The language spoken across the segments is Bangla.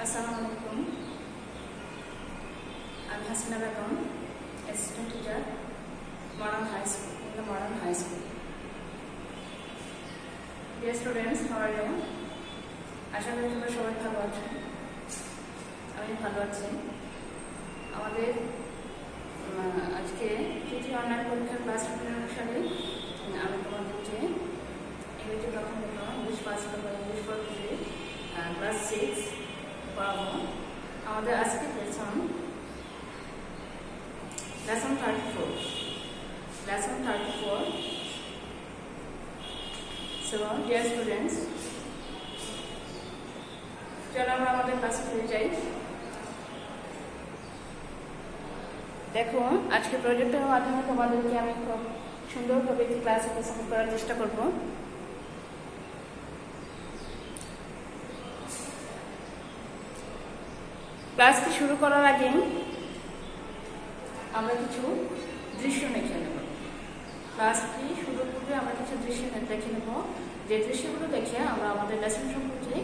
Assalamualaikum. I'm Hasina Begum, assistant teacher, Modern High School, in the Modern High School. Dear students, how are you? আশা করি তোমরা সবাই ভালো আছো। আমি ভালো আছি। আমাদের আজকে তৃতীয় অনলাইন পরীক্ষার ক্লাস অনুসারে আমি তোমাদেরকে ইংরেজি প্রথম English first English for class 6 পড়াবো। আমাদের আজকে লেসন 34 So dear students, চলো আমরা আমাদের ক্লাসে ফিরে যাই। দেখো আজকে প্রজেক্টের মাধ্যমে তোমাদেরকে আমি খুব সুন্দরভাবে ক্লাস উপস্থাপন করার চেষ্টা করব। ক্লাসটি শুরু করার আগে আমরা কিছু দৃশ্য দেখে নেব। ক্লাসটি শুরু করলে আমরা কিছু দৃশ্য দেখে নেব, যে দৃশ্যগুলো দেখে আমরা আমাদের লেসন সম্পর্কে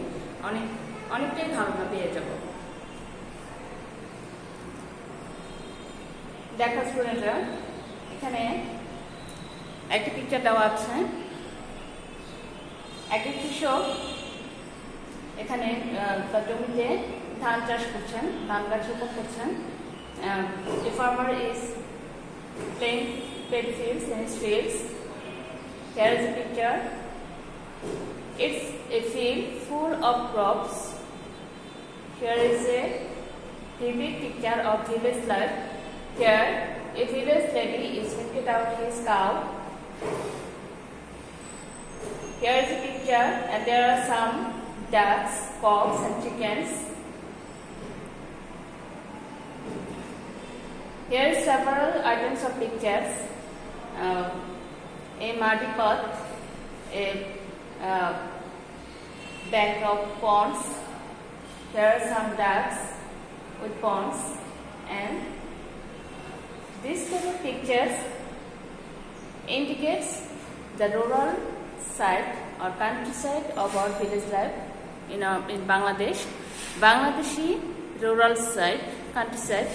অনেকটাই ধারণা পেয়ে যাব। দেখো স্টুডেন্টরা, এখানে একটি পিকচার দেওয়া আছে। একটি কৃষক এখানে তার জমিতে ধান চাষ করছেন, ধান গাছ রোপণ করছেন। The farmer is playing paddy fields in his fields. Here is a picture. It's a field full of crops. Here is a vivid picture of village life. Here, a village lady is milking out his cow. Here is a picture, and there are some ducks, cocks, and chickens. Here are several items of pictures. A muddy path, a bank of ponds. There are some ducks with ponds, and this type of pictures indicates the rural side or countryside of our village life in Bangladesh. Bangladeshi rural side, countryside.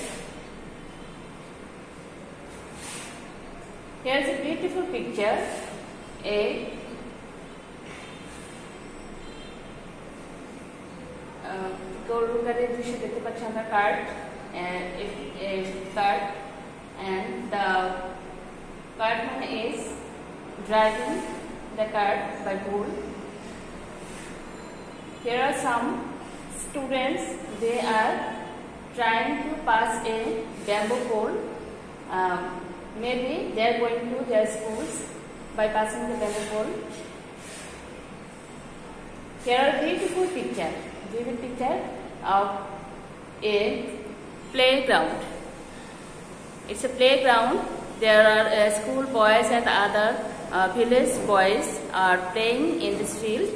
Here is a beautiful picture. A গরুর গাড়ির দৃশ্য দেখতে পাচ্ছি আমরা, cart, and the cartman is driving the cart by bull. Here are some students. They are trying to pass a bamboo pole. Maybe they are going to their schools by passing the bamboo pole. Here are beautiful picture of a playground. It's a playground. There are school boys and other village boys are playing in this field.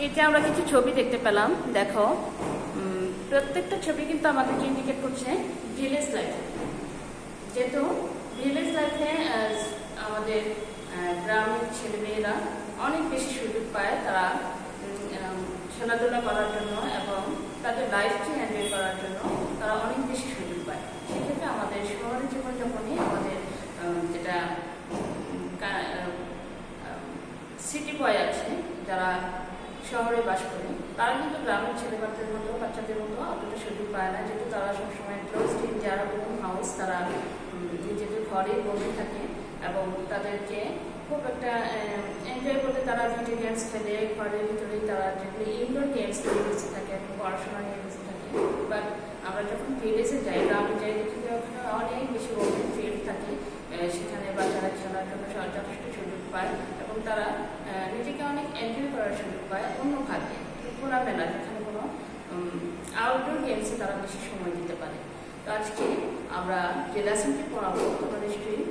এটা আমরা কিছু ছবি দেখতে পেলাম। দেখো প্রত্যেকটা ছবি কিন্তু আমাদেরকে ইন্ডিকেট করছে ভিলেজ লাইফ। যেহেতু ভিলেজ লাইফে আমাদের গ্রামের ছেলেমেয়েরা অনেক বেশি সুযোগ পায়, তারা খেলাধুলা করার জন্য এবং তাদের লাইফকে এনজয় করার জন্য তারা অনেক বেশি সুযোগ পায়। সেক্ষেত্রে আমাদের শহরের জীবনযাপনে আমাদের যেটা সিটি বয় আছে, যারা শহরে বাস করে, তারা কিন্তু গ্রামের বাচ্চাদের মতো অতটা সুযোগ পায় না। যেহেতু তারা সবসময় closed in their own house, তারা নিজেদের ঘরেই বসে থাকে এবং তাদেরকে খুব একটা এনজয় করতে তারা ভিডিও গেমস খেলে, ঘরের ভিতরেই তারা যেগুলো ইনডোর গেমস নিয়ে বেঁচে থাকে এবং পড়াশোনা নিয়ে বেঁচে থাকে। বাট আমরা যখন ভিলেজে যাই, গ্রামে যাই, দেখি যে ওখানে অনেক বেশি ওপেন ফিল্ড থাকে, সেখানে বাচ্চারা খেলার জন্য যথেষ্ট সুযোগ পায় এবং তারা নিজেকে অনেক এনজয় করার সুযোগ পায় অন্যভাবে খোলামেলা, যেখানে কোনো আউটডোর গেমসে তারা বেশি সময় দিতে পারে। তো আজকে আমরা যে লেসনটি পড়াবো তোমরা নিশ্চয়ই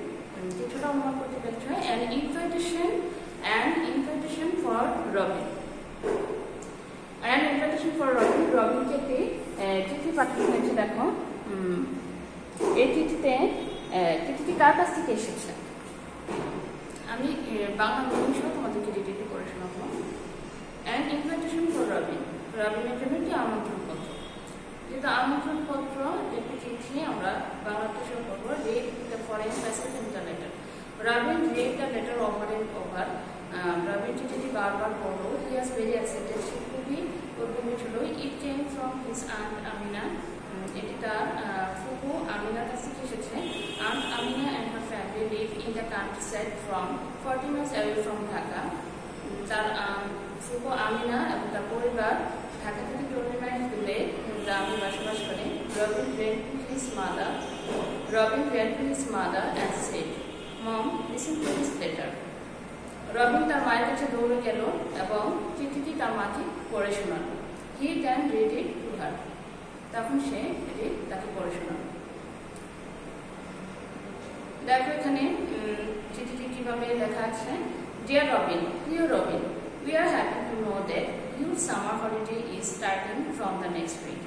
কিছুটা অনুমান করতে পেরেছ। An invitation for Robin. রবিনকে একটি চিঠি পাঠানো হয়েছে। দেখো এই চিঠিতে চিঠিটি কার কাছ থেকে এসেছে? আমি বাংলা মিনিং সহ তোমাদেরকে ডিটেইলে পড়ে শোনাবো। অ্যান ইনভাইটেশন ফর রবিন, রবিনের জন্য একটি আমন্ত্রণপত্র। যেহেতু আমন্ত্রণপত্র একটি চিঠি আমরা বাংলাতে শুরু করবো। Read the following passage in the letter. Robin read the letter over and over. Robin চিঠিটি বারবার পড়লো। হি ওয়াজ ভেরি এক্সাইটেড। সে খুবই উদ্বিগ্ন ছিল। It came from his aunt Amina. এটি তার ফুপু আমিনার কাছ থেকে এসেছে। Aunt Amina and her family live in the countryside from 40 miles away from Dhaka. তার ফুপু আমিনা এবং তার পরিবার ঢাকা থেকে 20 miles দূরে গ্রামে বসবাস করে। Robin ran to his mother and said, "Mom, listen to this letter." Robin তার মায়ের কাছে দৌড়ে গেল এবং চিঠিটি তার মাকে পড়ে শোনাল। He then read it to her. তখন সে এটি তাকে পড়ে শোনাল। দেখো এখানে চিঠিটি কিভাবে লেখা আছে। Dear Robin, we are happy to know that your summer holiday is starting from the next week.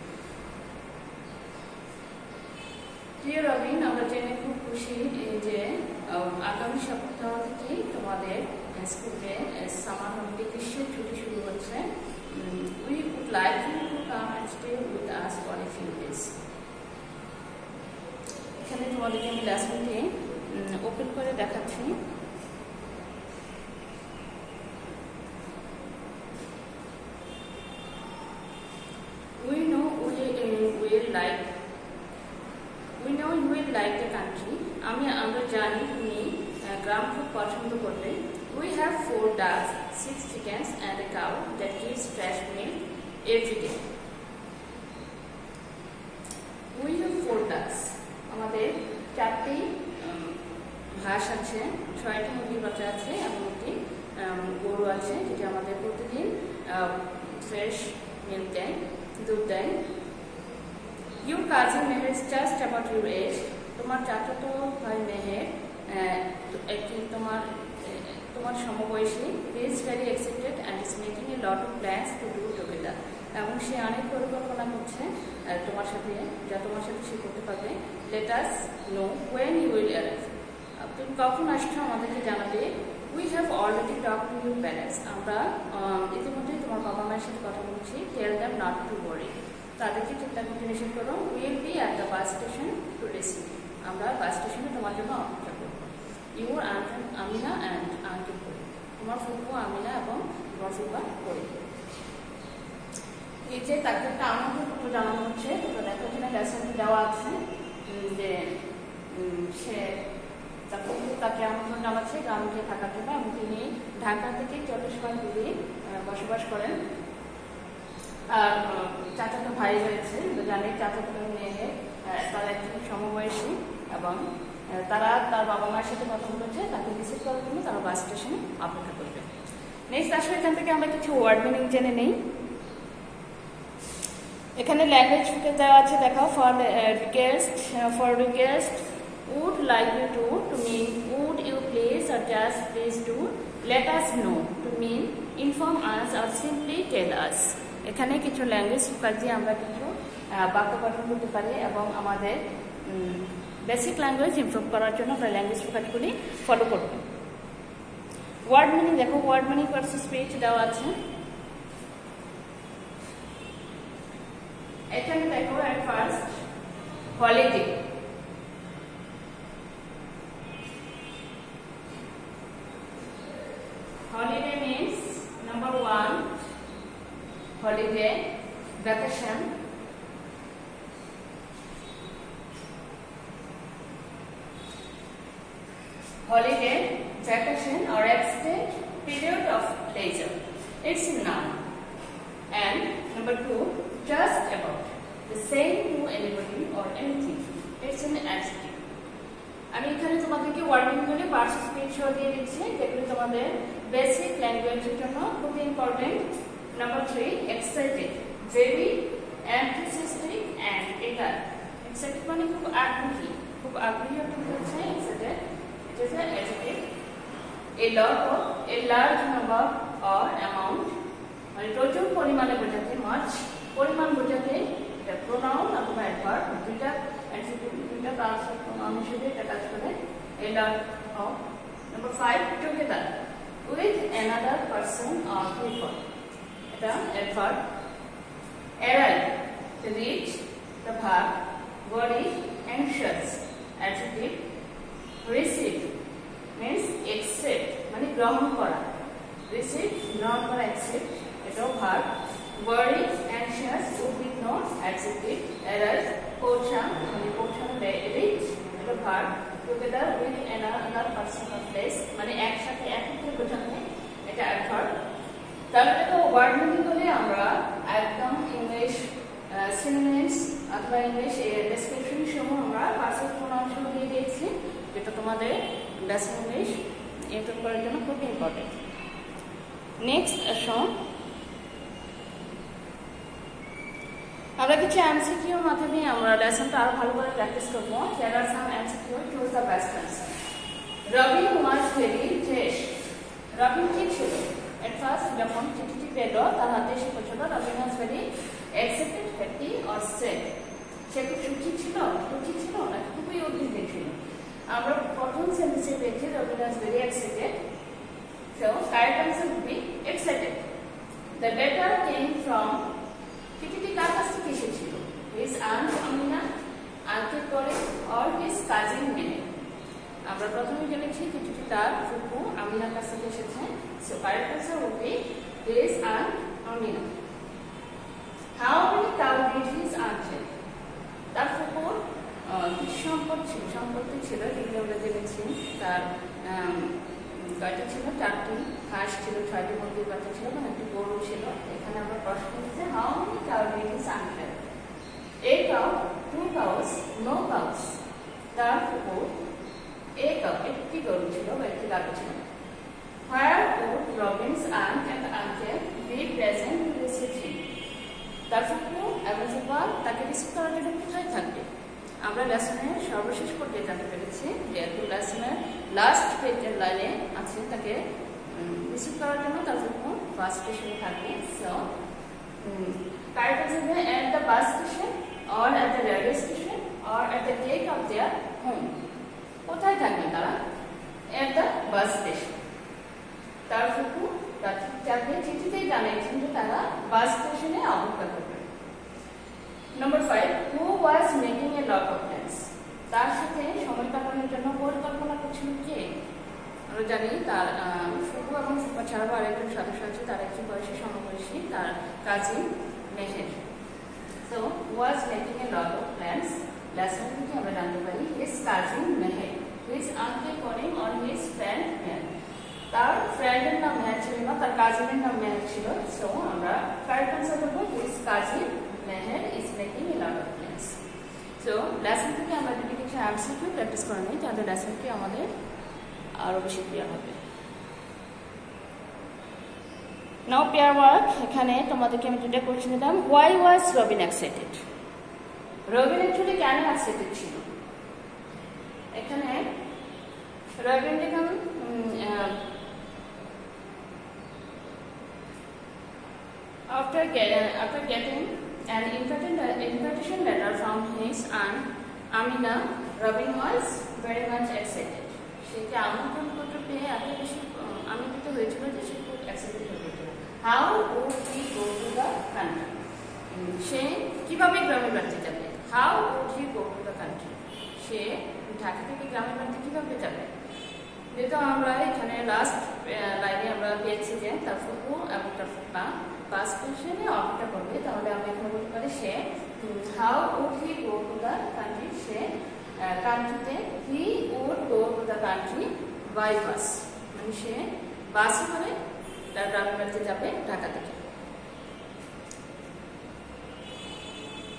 Dear Robin, আমরা জেনে খুব খুশি যে আগামী সপ্তাহ থেকে তোমাদের স্কুলে সামার হলিডে গ্রীষ্মের ছুটি শুরু হচ্ছে। We would like you to come and stay with us for a few days. এখানে তোমাদেরকে আমি লেসনটি ওপেন করে দেখাচ্ছি। We know you will like the country. আমরা জানি তুমি গ্রাম খুব পছন্দ করবে। We have 4 ducks, 6 chickens and a cow that gives fresh milk every day. We have 4 ducks. আমাদের 4টি হাঁস আছে, 6টি মুরগির বাচ্চা আছে এবং একটি গরু আছে যেটি আমাদের প্রতিদিন ফ্রেশ মিল্ক দেয়, দুধ দেয়। Your cousin Meher is just about your age. তোমার চাচাতো ভাই মেহের তোমার সমবয়সী। He is very excited and is making a lot of plans to do together. এবং সে অনেক পরিকল্পনা করছে তোমার সাথে, যা তোমার সাথে সে করতে পারবে। Let us know when you will arrive. তুমি কখন আসছো আমাদেরকে জানাবে। We have already talked to your parents. আমরা ইতিমধ্যে তোমার বাবা মায়ের সাথে কথা বলছি। Tell them not to worry. তাদেরকে চিন্তা করতে নিষেধ করো। We'll be at the bus station to receive you. আমরা বাস স্টেশনে তোমার জন্য অপেক্ষা করব। Your aunt Amina and uncle Puri. তোমার ফুফু আমিনা এবং তোমার ফুফা পরি। এই যে তাকে একটা আমন্ত্রণ জানানো হচ্ছে। তোমরা দেখো এখানে লেসনটি দেওয়া আছে যে সে তাকে আমন্ত্রণ জানাচ্ছে গ্রামে থাকার জন্য এবং তিনি ঢাকা থেকে 40 মাইল দূরে বসবাস করেন। আর চাচাতো ভাই রয়েছে, জানি চাচাতো মেয়ে তারা একজন সমবয়সী এবং তারা তার বাবা মায়ের সাথে কথা বলেছে তাকে রিসিভ করার জন্য তারা বাস স্টেশনে অপেক্ষা করবে। নেক্সট আসলে এখান থেকে আমরা কিছু ওয়ার্ড মিনিং জেনে নেই। এখানে ল্যাঙ্গুয়েজ ফুটেজ দেওয়া আছে, দেখো। For request would like you to mean would you please or just please do, let us know to mean inform us or simply tell us. এখানে কিছু ল্যাঙ্গুয়েজ ফোকাস দিয়ে আমরা কিছু বাক্য গঠন করতে পারি এবং আমাদের বেসিক ল্যাঙ্গুয়েজ ইমপ্রুভ করার জন্য আমরা ল্যাঙ্গুয়েজ ফোকাসগুলি ফলো করব। ওয়ার্ড মিনিং দেখো, ওয়ার্ড মিনিং ভার্সেস স্পিচ দেওয়া আছে। এখানে দেখো at first holiday, holiday means number 1 holiday, vacation. Holiday, vacation or extended period of leisure. It's a noun. And number 2, just about, the same to anybody or anything. It's an adjective. আমি এখানে তোমাদেরকে ওয়ার্ডিংগুলি ভার্সেস স্পিচ দিয়ে দিচ্ছি যেগুলো তোমাদের বেসিক ল্যাঙ্গুয়েজের জন্য খুব important. Number 3, excited, very enthusiastic and eager. Excited মানে খুব আগ্রহী অর্থ হচ্ছে excited. It is an adjective. a large number or amount মানে প্রচুর পরিমাণে বোঝাতে, মাছ পরিমাণ বোঝাতে প্রোনাউন অথবা অ্যাডভার্ব, দুইটা adjective দুইটা ট্রান্সফার প্রনাউন হিসেবে এটা কাজ করে a lot of. Number 5, together with another person or people. এটা adverb. Arrive, to reach, the verb. Worry, anxious, adjective. Receive means accept, মানে গ্রহণ করা. Receive, গ্রহণ করা, accept, এটাও verb. Worry, anxious, উদ্বিগ্ন, adjective. Arrive, পৌঁছা, মানে পৌঁছানো, reach, এটা verb. Together with another person or place, মানে একসাথে একত্রে বোঝানো, এটা adverb. তাহলে তো ওয়ার্ড মিনিং বলে আমরা একদম ইংলিশ সিনোনিমস অথবা ইংলিশ ডেসক্রিপশন সহ আমরা পার্সেল প্রোনাউন সহ দিয়ে দিয়েছি, যেটা তোমাদের বেসিক ইংলিশ ইমপ্রুভ করার জন্য খুব ইম্পর্টেন্ট। নেক্সট আসো আমরা কিছু এমসিকিউর মাধ্যমে আমরা লেসনটা আরো ভালো করে প্র্যাকটিস করবো। Here are some MCQ, choose the best answer. Robin was very fresh. Robin কি ছিল? At first যখন চিঠিটি পেল তার হাতে এসে পৌঁছলো, Robin was very excited, happy or sad. সে খুব সুখী ছিল, দুঃখী ছিল, না খুবই উদ্বিগ্ন ছিল। আমরা প্রথম সেন্টেন্সে পেয়েছি Robin was very excited. So correct answer would be excited. The letter came from, চিঠিটি কার কাছ থেকে এসেছিল? His aunt Amina, আঙ্কেল করে, or his cousin Mene. আমরা প্রথমে জেনেছি চিঠিটি তার ফুফু আমিনার কাছ থেকে এসেছে। So correct answer would be his aunt Amina. How many cows did his aunt have? তার ফুফুর সম্পত্তি ছিল, যেগুলো আমরা জেনেছি। তার কয়টা ছিল? 4টি হাঁস ছিল, 6টি মুরগির বাচ্চা ছিল, মানে একটি গরু ছিল। এখানে আমরা প্রশ্ন দিচ্ছি how many cow did his aunt have? A cow, 2 cows, no cows. তার ফুফুর a cow, একটি গরু ছিল বা একটি গাভী ছিল। Where would Robin's aunt and uncle be present to receive him? তার ফুফু এবং ফুফা তাকে রিসিভ করার জন্য কোথায় থাকবে? আমরা লেসনের সর্বশেষ পর্যায়ে জানতে পেরেছি যে লেসনের লাস্ট পেজের লাইনে আছে তাকে রিসিভ করার জন্য তার ফুফু বাস স্টেশনে থাকবে। সো কারেক্ট আনসার হবে at the bus station or at the railway station or at the gate of their home. কোথায় থাকবে তারা? At the bus station. তার ফুফু যাকে চিঠিতেই জানিয়েছেন যে তারা বাস স্টেশনে অপেক্ষা করবে। Number 5, who was making a lot of plans? তার সাথে সময় কাটানোর জন্য পরিকল্পনা করছিল কে? আমরা জানি তার ফুফু এবং ফুফা ছাড়াও আরেকজন সদস্য আছে, তার একটি বয়সী সমবয়সী, তার cousin Meher. So was making a lot of plans. Lesson থেকে আমরা জানতে পারি his cousin Meher, his uncle Karim or his friend Meher. তার ফ্রেন্ডের নাম মেহের ছিল না, তার কাজিনের নাম মেহের ছিল। সো আমরা কারেক্ট আনসার দেবো his cousin Meher is making a lot of plans. So lesson থেকে আমরা যদি কিছু এমসিকিউ প্র্যাকটিস করে নিই তাহলে লেসনটি আমাদের আরো বেশি ক্লিয়ার হবে। নাও পেয়ার ওয়ার্ক, এখানে তোমাদেরকে আমি দুটো কোয়েশ্চেন দিলাম। Why was Robin excited? Robin actually কেন এক্সাইটেড ছিল? এখানে রবিন যখন after getting an invitation letter from his aunt Amina, Robin was very much excited. সে যে আমন্ত্রণ পত্র পেয়ে এত বেশি আনন্দিত হয়েছিল যে সে খুব এক্সাইটেড হয়ে গেছিল। How would he go to the country? সে কিভাবে গ্রামের বাড়িতে যাবে? How would he go to the country? সে ঢাকা থেকে গ্রামের বাড়িতে কিভাবে যাবে? যেহেতু আমরা এখানে লাস্ট লাইনে আমরা পেয়েছি যে তার ফুফু এবং তার ফুফা বাস স্টেশনে অপেক্ষা করবে, তাহলে আমরা এখানে বলতে পারি সে how would he go to the country? সে কান্ট্রিতে he would go to the country by bus, মানে সে বাসে করে তার গ্রামের বাড়িতে যাবে ঢাকা থেকে।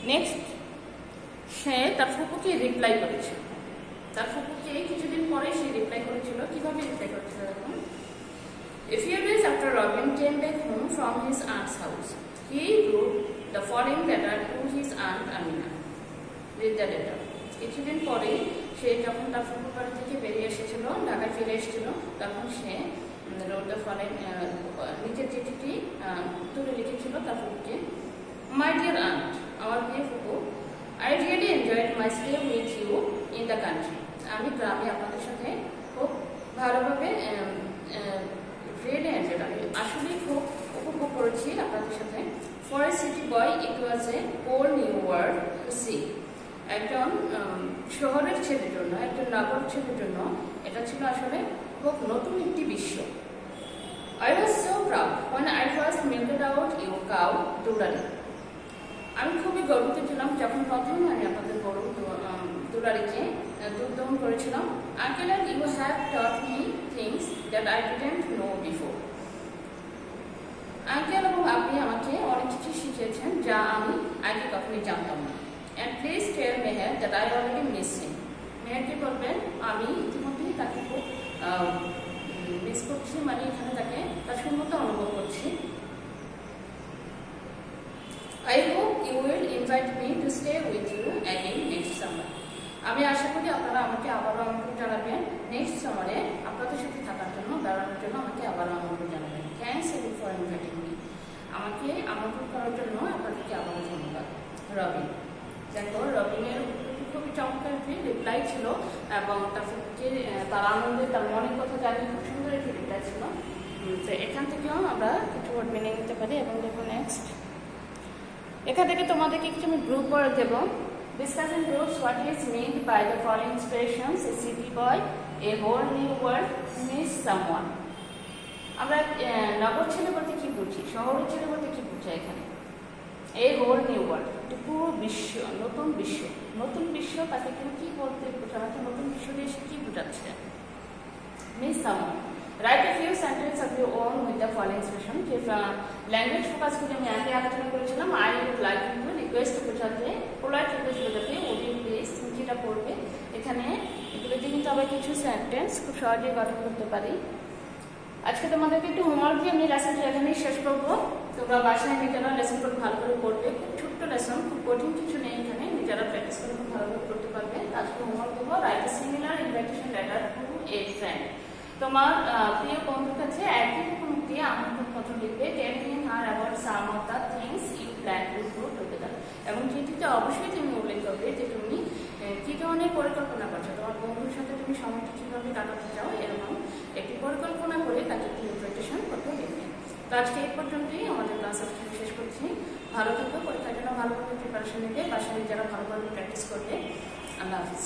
নেক্সট, সে তার ফুপুকে রিপ্লাই করেছিল। তার ফুপুকে কিছুদিন পরে সে রিপ্লাই করেছিল। কিভাবে রিপ্লাই করেছিল দেখুন। A few days after Robin came back home from his aunt's house, he wrote the following letter to his aunt Amina. Read the letter. কিছুদিন পরে সে যখন তার ফুপুর বাড়ি থেকে বেরিয়ে এসেছিল, ঢাকায় ফিরে এসেছিল, তখন সে wrote the following নিচের চিঠিটি তুলে লিখেছিল তার ফুপুকে। My dear aunt, আমার প্রিয় ফুপু, I really enjoyed my stay with you in the country. আমি গ্রামে আপনাদের সাথে খুব ভালোভাবে really enjoyed, আমি আসলে খুব উপভোগ করেছি আপনাদের সাথে। For a city boy, it was a whole new world to see. একজন শহরের ছেলের জন্য, একজন নগর ছেলের জন্য এটা ছিল আসলে খুব নতুন একটি বিশ্ব। I was so proud when I first milked out your cow, Dulari. আমি খুবই গর্বিত ছিলাম যখন প্রথম আমি আপনাদের গরু দুলারিকে দুধ দহন করেছিলাম। Uncle, and you have taught me things that I didn't know before. Uncle এবং আপনি আমাকে অনেক কিছু শিখিয়েছেন যা আমি আগে কখনোই জানতাম না। And please tell Meher that I already miss him. মেহেরকে বলবেন আমি ইতিমধ্যেই তাকে খুব মিস করছি, মানে এখানে তাকে তার শূন্যতা অনুভব করছি। I hope you will invite me to stay with you again next summer. আমি আশা করি আপনারা আমাকে আবারও আমন্ত্রণ জানাবেন নেক্সট সামারে আপনাদের সাথে থাকার জন্য, বেড়ানোর জন্য আমাকে আবারও আমন্ত্রণ জানাবেন। Thanks for inviting me. আমাকে আমন্ত্রণ করার জন্য আপনাদেরকে আবারও ধন্যবাদ। রবিন। দেখো রবিনের খুবই চমৎকার একটি রিপ্লাই ছিল এবং তারপর যে তার আনন্দে তার মনের কথা জানিয়ে খুব সুন্দর একটি রিপ্লাই ছিল। তো এখান থেকেও আমরা কিছু ওয়ার্ড মেনে নিতে পারি। এবং দেখো নেক্সট এখান থেকে তোমাদেরকে কিছু আমি গ্রুপ ওয়ার্ড দেবো। Discuss in groups what is meant by the following expressions: a city boy, a whole new world, miss someone. আমরা নগর ছেলে বলতে কি বুঝি, শহরের ছেলে বলতে কি বুঝি এখানে? A whole new world, এটা পুরো বিশ্ব, নতুন বিশ্ব। নতুন বিশ্ব তাকে কি বলতে বোঝাচ্ছে? নতুন বিশ্ব দিয়ে সে কি বোঝাচ্ছে? Miss someone. Write a few sentences of your own with the following expression. যে ল্যাঙ্গুয়েজ ফোকাস করে আমি আগে আলোচনা করেছিলাম, I would like you to request বোঝাতে, পোলাইট রিকোয়েস্ট বোঝাতে উড ইউ প্লিজ, তুমি যেটা পড়বে এখানে এগুলোতে কিন্তু আবার কিছু সেন্টেন্স খুব সহজেই গঠন করতে পারি। আজকে তোমাদেরকে একটু হোমওয়ার্ক দিয়ে আমি লেসনটি এখানেই শেষ করবো। তোমরা বাসায় নিজেরা লেসনটা ভালো করে পড়বে। খুব ছোট্ট লেসন, খুব কঠিন কিছু নেই এখানে, নিজেরা প্র্যাকটিস করে খুব ভালোভাবে করতে পারবে। আজকে হোমওয়ার্ক দেবো, write a similar invitation letter to a friend. তোমার প্রিয় বন্ধুর কাছে একই রকম একটি আমন্ত্রণ পত্র লিখবে, telling her about some of the things you plan to do together. এবং চিঠিতে অবশ্যই তুমি উল্লেখ করবে যে তুমি কি ধরনের পরিকল্পনা করছো, তোমার বন্ধুর সাথে তুমি সময়টা কীভাবে কাটাতে চাও, এরকম একটি পরিকল্পনা করে তাকে একটি ইনভাইটেশন পত্র লিখবে। তো আজকে এই পর্যন্তই আমাদের ক্লাস আজকে শেষ করছি। ভালো থাকবে, পরীক্ষার জন্য ভালোভাবে প্রিপারেশন নেবে, বাসায় যারা ভালোভাবে প্র্যাকটিস করবে। আল্লাহ হাফিজ।